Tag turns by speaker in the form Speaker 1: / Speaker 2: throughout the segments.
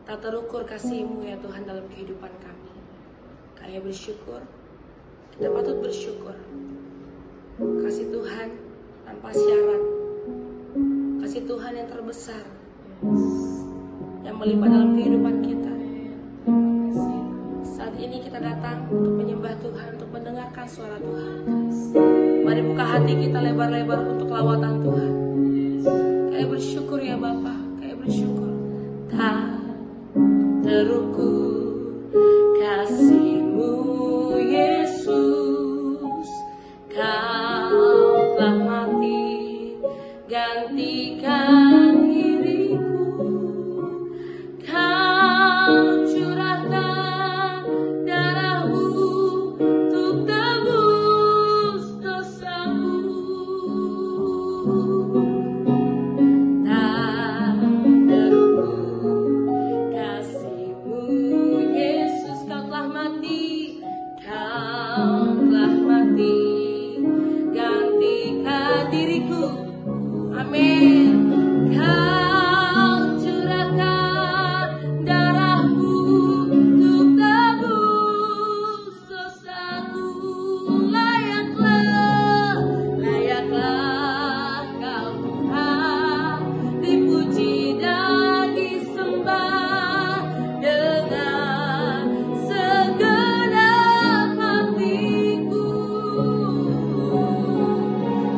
Speaker 1: Tak terukur kasih-Mu ya Tuhan dalam kehidupan kami. Kami bersyukur, kita patut bersyukur. Kasih Tuhan tanpa syarat, kasih Tuhan yang terbesar, yang melimpah dalam kehidupan kita. Saat ini kita datang untuk menyembah Tuhan, untuk mendengarkan suara Tuhan. Mari buka hati kita lebar-lebar untuk lawatan Tuhan. Kami bersyukur ya Bapa, kami bersyukur. Tak terukur kasih-Mu Yesus, Kau telah mati gantikan diriku. Kau curahkan darah-Mu untuk tebus dosaku. Tak terukur kasih-Mu Yesus, Kau telah mati, Kau telah mati gantikan diriku. Amin. Kau curahkan darah-Mu untuk tebus dosaku. Layaklah, layaklah Kau Tuhan, dipuji dan disembah dengan segenap hatiku.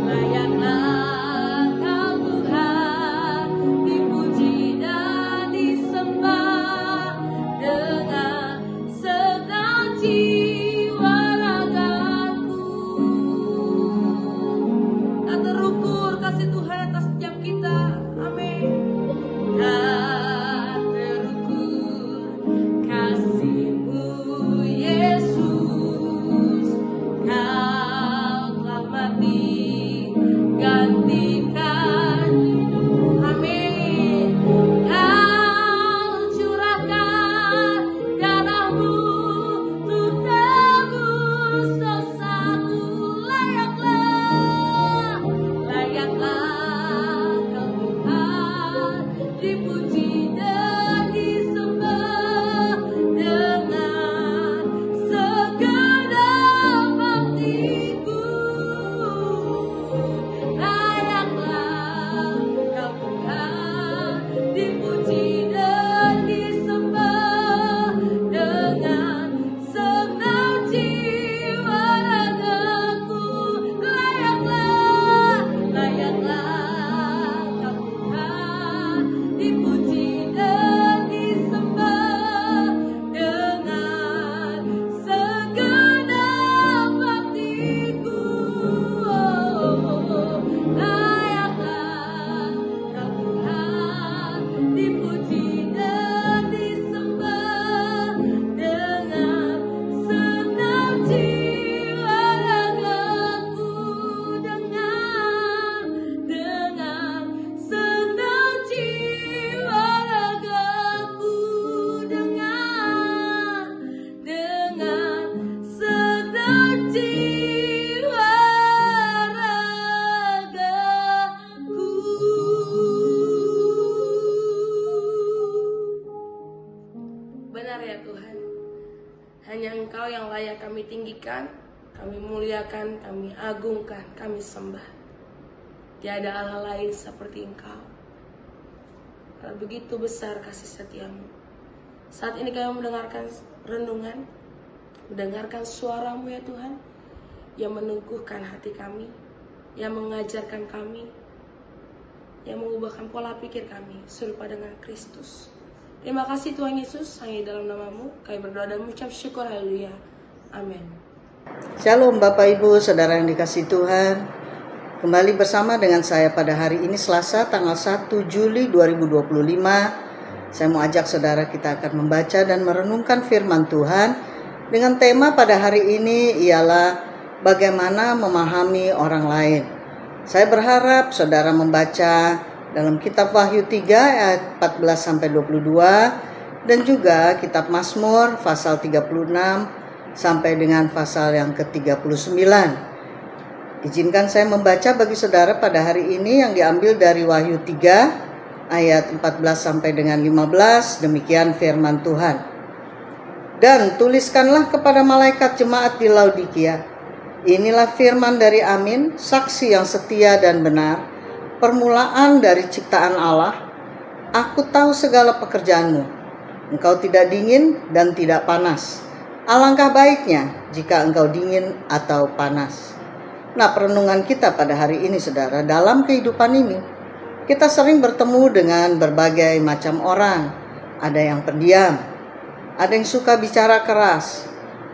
Speaker 1: Layaklah Kau Tuhan, dipuji dan disembah dengan segenap jiwa ragaku. Tak terukur kasih Tuhan atas setiap kita. Amin. Tak terukur kasih-Mu Yesus, Kau telah mati gantikan. Amin. Kau curahkan darah-Mu untuk tebus dosaku. Layaklah, layaklah Kau Tuhan, dipuji dan disembah dengan segenap hatiku. Layaklah Kau Tuhan, dipuji dan disembah dengan segenap jiwa ragaku. Layaklah, layaklah Kau Tuhan, dipuji dan disembah dengan segenap hatiku. Layaklah Kau Tuhan, dipuji dan disembah dengan segenap jiwa ragaku. Dengan segenap jiwa ragaku. Dengan segenap jiwa ragaku. Benar ya Tuhan, hanya Engkau yang layak kami tinggikan, kami muliakan, kami agungkan, kami sembah. Tiada Allah lain seperti Engkau. Karena begitu besar kasih setia-Mu. Saat ini kami mendengarkan renungan, mendengarkan suara-Mu ya Tuhan, yang meneguhkan hati kami, yang mengajarkan kami, yang mengubahkan pola pikir kami serupa dengan Kristus. Terima kasih Tuhan Yesus, hanya dalam nama-Mu kami berdoa dan mengucap syukur. Haleluya. Amin.
Speaker 2: Shalom Bapak Ibu, Saudara yang dikasihi Tuhan. Kembali bersama dengan saya pada hari ini Selasa tanggal 1 Juli 2025. Saya mau ajak saudara kita akan membaca dan merenungkan firman Tuhan dengan tema pada hari ini ialah bagaimana memahami orang lain. Saya berharap saudara membaca dalam kitab Wahyu 3 ayat 14-22 dan juga kitab Mazmur pasal 36 sampai dengan pasal yang ke-39. Izinkan saya membaca bagi saudara pada hari ini yang diambil dari Wahyu 3 ayat 14 sampai dengan 15. Demikian firman Tuhan. Dan tuliskanlah kepada malaikat jemaat di Laodikia, inilah firman dari Amin, saksi yang setia dan benar, permulaan dari ciptaan Allah. Aku tahu segala pekerjaanmu. Engkau tidak dingin dan tidak panas. Alangkah baiknya jika engkau dingin atau panas. Nah, perenungan kita pada hari ini, saudara, dalam kehidupan ini, kita sering bertemu dengan berbagai macam orang. Ada yang pendiam, ada yang suka bicara keras,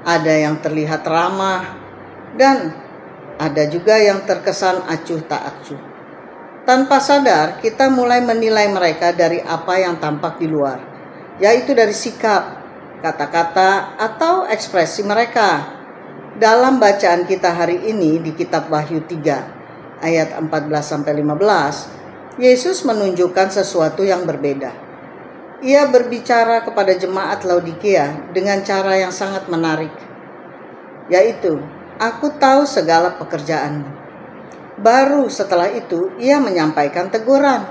Speaker 2: ada yang terlihat ramah, dan ada juga yang terkesan acuh tak acuh. Tanpa sadar, kita mulai menilai mereka dari apa yang tampak di luar, yaitu dari sikap, kata-kata, atau ekspresi mereka. Dalam bacaan kita hari ini di kitab Wahyu 3 ayat 14-15, Yesus menunjukkan sesuatu yang berbeda. Ia berbicara kepada jemaat Laodikia dengan cara yang sangat menarik, yaitu, aku tahu segala pekerjaanmu. Baru setelah itu ia menyampaikan teguran.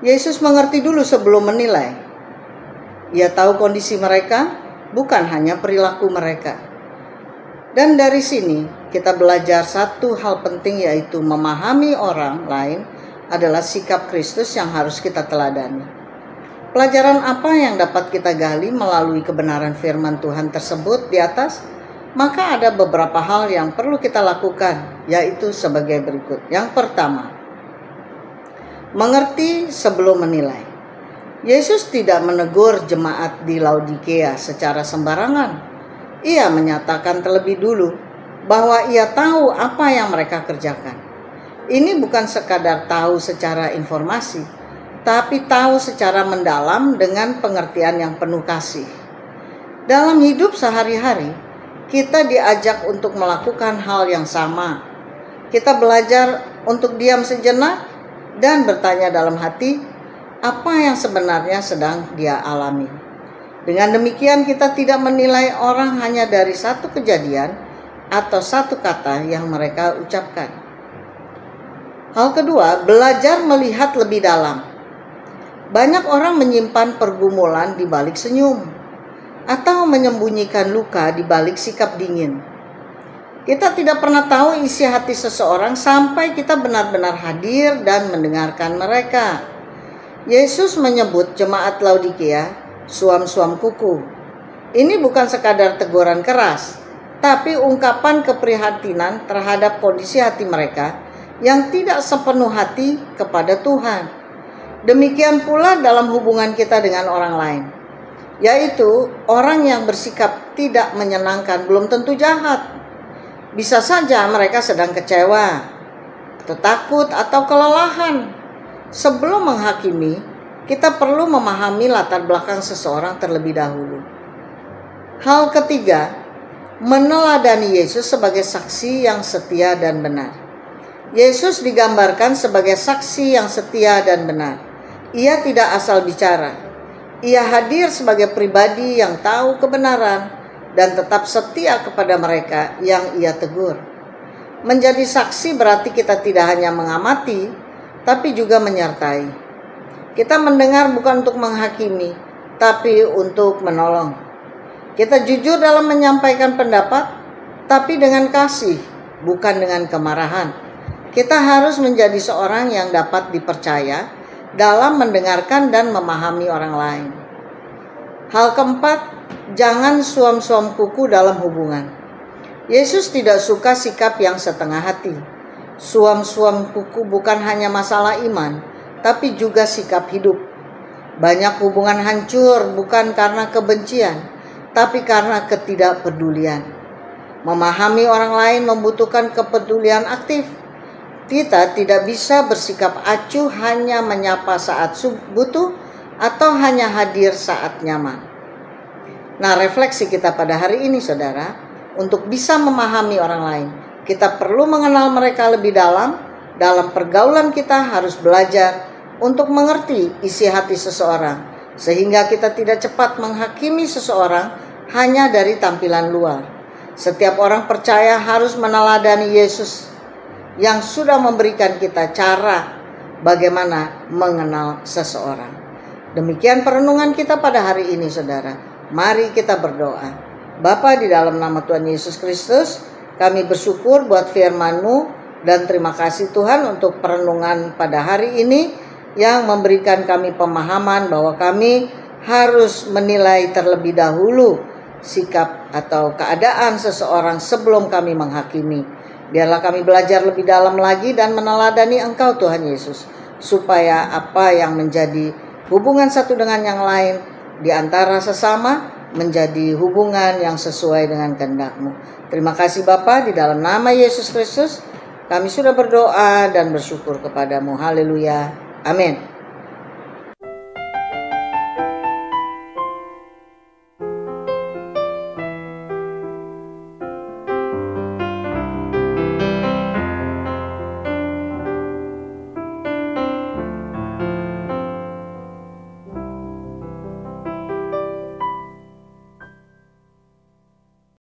Speaker 2: Yesus mengerti dulu sebelum menilai. Ia tahu kondisi mereka, bukan hanya perilaku mereka. Dan dari sini kita belajar satu hal penting, yaitu memahami orang lain adalah sikap Kristus yang harus kita teladani. Pelajaran apa yang dapat kita gali melalui kebenaran firman Tuhan tersebut di atas? Maka ada beberapa hal yang perlu kita lakukan, yaitu sebagai berikut. Yang pertama, mengerti sebelum menilai. Yesus tidak menegur jemaat di Laodikia secara sembarangan. Ia menyatakan terlebih dulu bahwa ia tahu apa yang mereka kerjakan. Ini bukan sekadar tahu secara informasi, tapi tahu secara mendalam dengan pengertian yang penuh kasih. Dalam hidup sehari-hari, kita diajak untuk melakukan hal yang sama. Kita belajar untuk diam sejenak dan bertanya dalam hati, apa yang sebenarnya sedang dia alami. Dengan demikian kita tidak menilai orang hanya dari satu kejadian atau satu kata yang mereka ucapkan. Hal kedua, belajar melihat lebih dalam. Banyak orang menyimpan pergumulan di balik senyum, atau menyembunyikan luka di balik sikap dingin. Kita tidak pernah tahu isi hati seseorang sampai kita benar-benar hadir dan mendengarkan mereka. Yesus menyebut jemaat Laodikia suam-suam kuku. Ini bukan sekadar teguran keras, tapi ungkapan keprihatinan terhadap kondisi hati mereka yang tidak sepenuh hati kepada Tuhan. Demikian pula dalam hubungan kita dengan orang lain, yaitu orang yang bersikap tidak menyenangkan belum tentu jahat. Bisa saja mereka sedang kecewa, atau takut, atau kelelahan. Sebelum menghakimi, kita perlu memahami latar belakang seseorang terlebih dahulu. Hal ketiga, meneladani Yesus sebagai saksi yang setia dan benar. Yesus digambarkan sebagai saksi yang setia dan benar. Ia tidak asal bicara. Ia hadir sebagai pribadi yang tahu kebenaran dan tetap setia kepada mereka yang ia tegur. Menjadi saksi berarti kita tidak hanya mengamati, tapi juga menyertai. Kita mendengar bukan untuk menghakimi, tapi untuk menolong. Kita jujur dalam menyampaikan pendapat, tapi dengan kasih, bukan dengan kemarahan. Kita harus menjadi seorang yang dapat dipercaya dalam mendengarkan dan memahami orang lain. Hal keempat, jangan suam-suam kuku dalam hubungan. Yesus tidak suka sikap yang setengah hati. Suam-suam kuku bukan hanya masalah iman, tapi juga sikap hidup. Banyak hubungan hancur bukan karena kebencian, tapi karena ketidakpedulian. Memahami orang lain membutuhkan kepedulian aktif. Kita tidak bisa bersikap acuh hanya menyapa saat butuh atau hanya hadir saat nyaman. Nah, refleksi kita pada hari ini, saudara, untuk bisa memahami orang lain, kita perlu mengenal mereka lebih dalam. Dalam pergaulan kita harus belajar untuk mengerti isi hati seseorang, sehingga kita tidak cepat menghakimi seseorang hanya dari tampilan luar. Setiap orang percaya harus meneladani Yesus yang sudah memberikan kita cara bagaimana mengenal seseorang. Demikian perenungan kita pada hari ini, saudara. Mari kita berdoa. Bapa, di dalam nama Tuhan Yesus Kristus, kami bersyukur buat firman-Mu dan terima kasih Tuhan untuk perenungan pada hari ini yang memberikan kami pemahaman bahwa kami harus menilai terlebih dahulu sikap atau keadaan seseorang sebelum kami menghakimi. Biarlah kami belajar lebih dalam lagi dan meneladani Engkau Tuhan Yesus, supaya apa yang menjadi hubungan satu dengan yang lain di antara sesama menjadi hubungan yang sesuai dengan kehendak-Mu. Terima kasih Bapa, di dalam nama Yesus Kristus kami sudah berdoa dan bersyukur kepadamu. Haleluya. Amin.